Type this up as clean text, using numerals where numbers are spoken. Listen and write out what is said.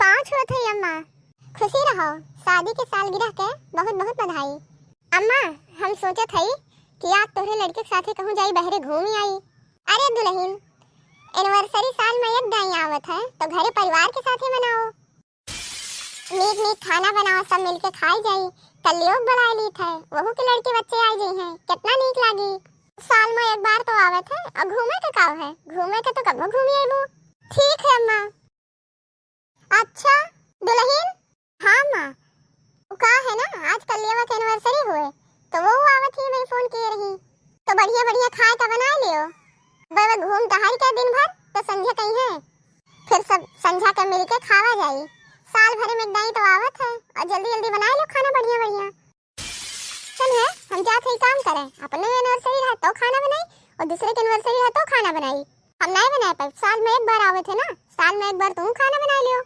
5 हुआ था अम्मा। खुशी रहो, शादी के सालगिरह के बहुत बहुत बधाई। अम्मा हम सोचा थई कि आज तोहरे लड़के के साथे कहूं जाई बहरे घूमी आई। अरे दुल्हन, एनिवर्सरी साल में एक दाई आवत है तो घरे परिवार के साथे मनाओ। नीक नीक खाना बनाओ, सब मिलके खाई जाई। कलियोग बढ़ाई ली थे, वहू के लड़के बच्चे आई गई हैं, कितना नीक लागी। साल में एक बार तो आवत है और घूमे के का है, घूमे के तो कब घूमी आईबू। ठीक है अम्मा। अच्छा दुल्हन, हाँ माँ, का है ना आज कलियावा के एनिवर्सरी हुए तो वो आवत ही मैं फोन किए रही तो बढ़िया बढ़िया खाए का बना लियो। बस घूम टहल के दिन भर तो संध्या कहीं है, फिर सब संध्या के मिलके खावा जाई। साल भर में एक दाई तो आवत है और जल्दी जल्दी बना लो खाना बढ़िया बढ़िया। चल है हम जाते ही काम करें, अपने एनिवर्सरी है तो खाना बनाई और दूसरे के एनिवर्सरी है तो खाना बनाई। हम नहीं बनाए पर साल में एक बार आवत है ना, साल में एक बार तुम खाना बना लियो।